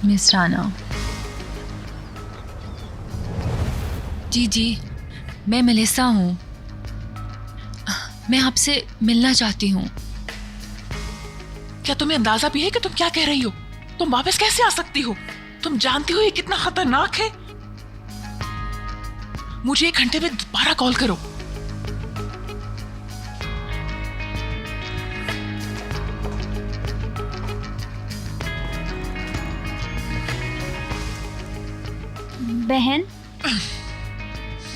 Miss Rana. जी, मैं Melissa हूँ। मैं आपसे मिलना चाहती हूँ। क्या तुम्हें अंदाजा भी है कि तुम क्या कह रही हो? तुम वापस कैसे आ सकती हो? तुम जानती हो ये कितना खतरनाक है? मुझे 1 घंटे में दोबारा कॉल करो। बहन,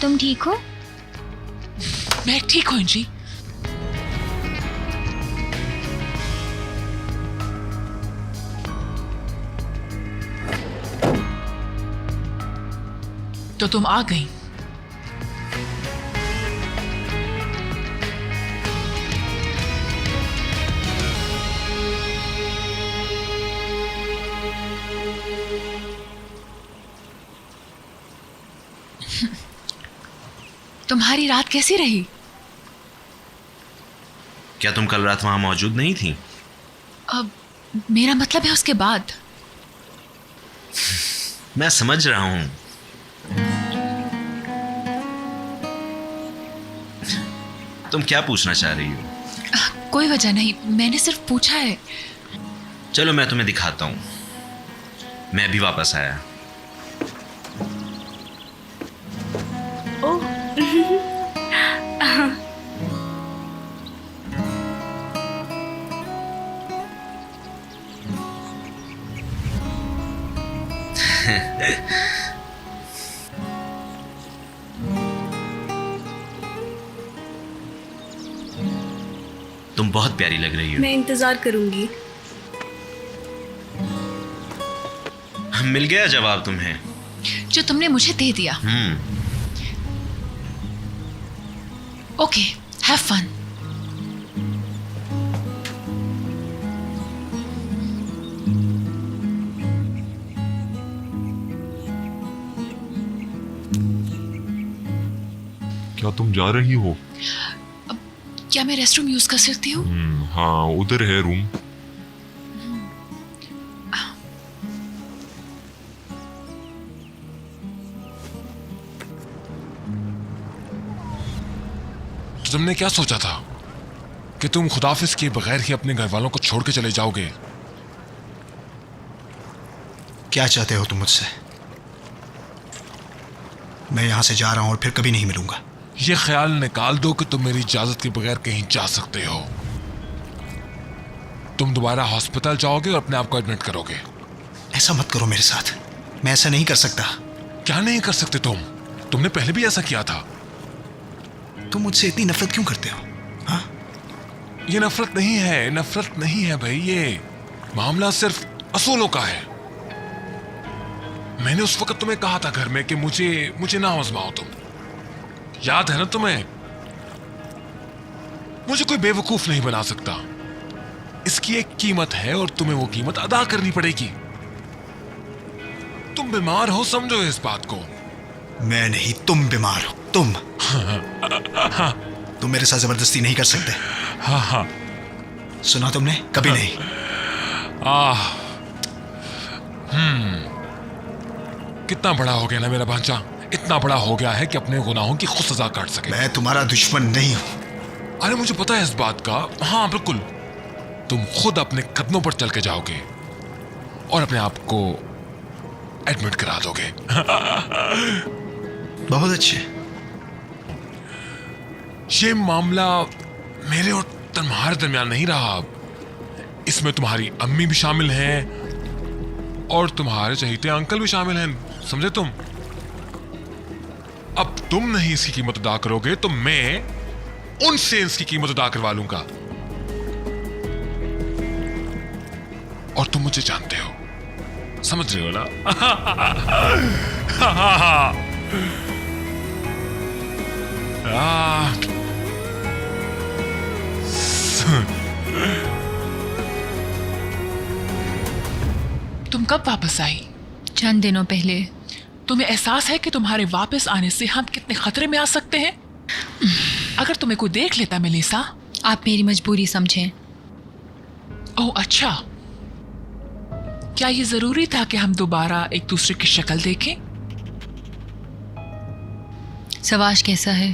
तुम ठीक हो? मैं ठीक हूँ जी। तो तुम आ गई। तुम्हारी रात कैसी रही? क्या तुम कल रात वहां मौजूद नहीं थी? अब मेरा मतलब है उसके बाद। मैं समझ रहा हूं। तुम क्या पूछना चाह रही हो? कोई वजह नहीं, मैंने सिर्फ पूछा है। चलो मैं तुम्हें दिखाता हूं। मैं भी वापस आया। ओह तुम बहुत प्यारी लग रही हो। मैं इंतजार करूंगी। मिल गया जवाब तुम्हें, जो तुमने मुझे दे दिया। Okay, have fun. क्या तुम जा रही हो? क्या मैं रेस्टरूम यूज कर सकती हूँ? हाँ, उधर है रूम। तो तुमने क्या सोचा था कि तुम खुदाफिज के बगैर ही अपने घर वालों को छोड़ के चले जाओगे? क्या चाहते हो तुम मुझसे? मैं यहां से जा रहा हूं और फिर कभी नहीं मिलूंगा। ये ख्याल निकाल दो कि तुम मेरी इजाजत के बगैर कहीं जा सकते हो। तुम दोबारा हॉस्पिटल जाओगे और अपने आप को एडमिट करोगे। ऐसा मत करो मेरे साथ, मैं ऐसा नहीं कर सकता। क्या नहीं कर सकते तुम? तुमने पहले भी ऐसा किया था। तुम मुझसे इतनी नफरत क्यों करते हो? हाँ, ये नफरत नहीं है, नफरत नहीं है भाई। ये मामला सिर्फ असूलों का है। मैंने उस वक्त तुम्हें कहा था घर में कि मुझे ना आजमाओ तुम। याद है ना तुम्हें? मुझे कोई बेवकूफ नहीं बना सकता। इसकी एक कीमत है और तुम्हें वो कीमत अदा करनी पड़ेगी। तुम बीमार हो, समझो इस बात को। मैं नहीं, तुम बीमार हो। तुम तुम मेरे साथ जबरदस्ती नहीं कर सकते। हाँ, सुना तुमने? कभी नहीं। कितना बड़ा हो गया ना मेरा भांजा। इतना बड़ा हो गया है कि अपने गुनाहों की खुद सजा काट सके। मैं तुम्हारा दुश्मन नहीं हूं। अरे मुझे पता है इस बात का। हाँ बिल्कुल, तुम खुद अपने कदमों पर चल के जाओगे और अपने आप को एडमिट करा दोगे। बहुत अच्छे। ये मामला मेरे और तुम्हारे दरमियान नहीं रहा। इसमें तुम्हारी अम्मी भी शामिल हैं और तुम्हारे चहीते अंकल भी शामिल हैं, समझे तुम? अब तुम नहीं इसकी कीमत अदा करोगे तो मैं उनसे इसकी कीमत अदा करवा लूंगा। और तुम मुझे जानते हो, समझ रहे हो ना? तुम कब वापस आई? चंद दिनों पहले। तुम्हें एहसास है कि तुम्हारे वापस आने से हम कितने खतरे में आ सकते हैं? अगर तुम्हें कोई देख लेता मेलिसा। आप मेरी मजबूरी समझें। ओह अच्छा, क्या ये जरूरी था कि हम दोबारा एक दूसरे की शक्ल देखें? सवाश कैसा है?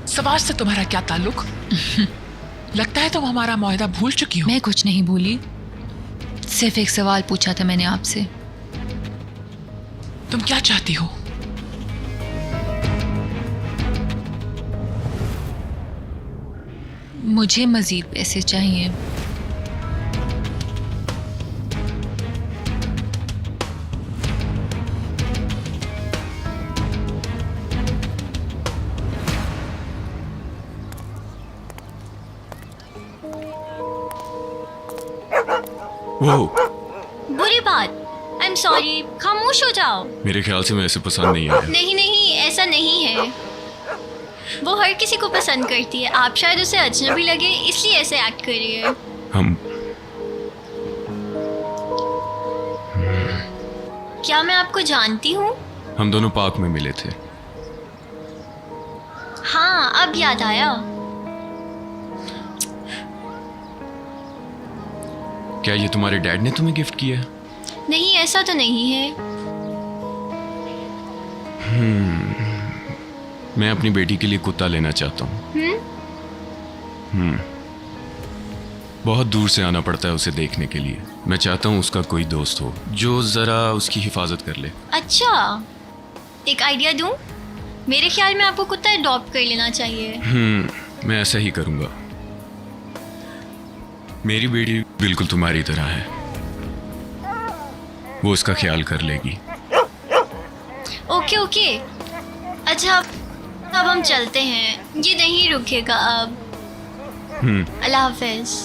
सवाज से तुम्हारा क्या ताल्लुक? लगता है तुम हमारा मुआहदा भूल चुकी हो। मैं कुछ नहीं भूली, सिर्फ एक सवाल पूछा था मैंने आपसे। तुम क्या चाहती हो? मुझे मजीद पैसे चाहिए। वो बुरी बात। आई एम सॉरी, खामोश हो जाओ। मेरे ख्याल से मैं ऐसे पसंद नहीं आया। नहीं नहीं, ऐसा नहीं है। वो हर किसी को पसंद करती है, आप शायद उसे अजनबी लगे इसलिए ऐसे एक्ट कर रही है। हम क्या मैं आपको जानती हूँ? हम दोनों पार्क में मिले थे। हाँ, अब याद आया। क्या ये तुम्हारे डैड ने तुम्हें गिफ्ट किया? नहीं, ऐसा तो नहीं है। मैं अपनी बेटी के लिए कुत्ता लेना चाहता हूँ। बहुत दूर से आना पड़ता है उसे देखने के लिए। मैं चाहता हूँ उसका कोई दोस्त हो जो जरा उसकी हिफाजत कर ले। अच्छा, एक आइडिया दूँ? मेरे ख्याल में आपको कुत्ता अडॉप्ट कर लेना चाहिए। मैं ऐसा ही करूँगा। मेरी बेटी बिल्कुल तुम्हारी तरह है, वो उसका ख्याल कर लेगी। ओके ओके, अच्छा अब हम चलते हैं, ये नहीं रुकेगा अब। अल्लाह हाफिज।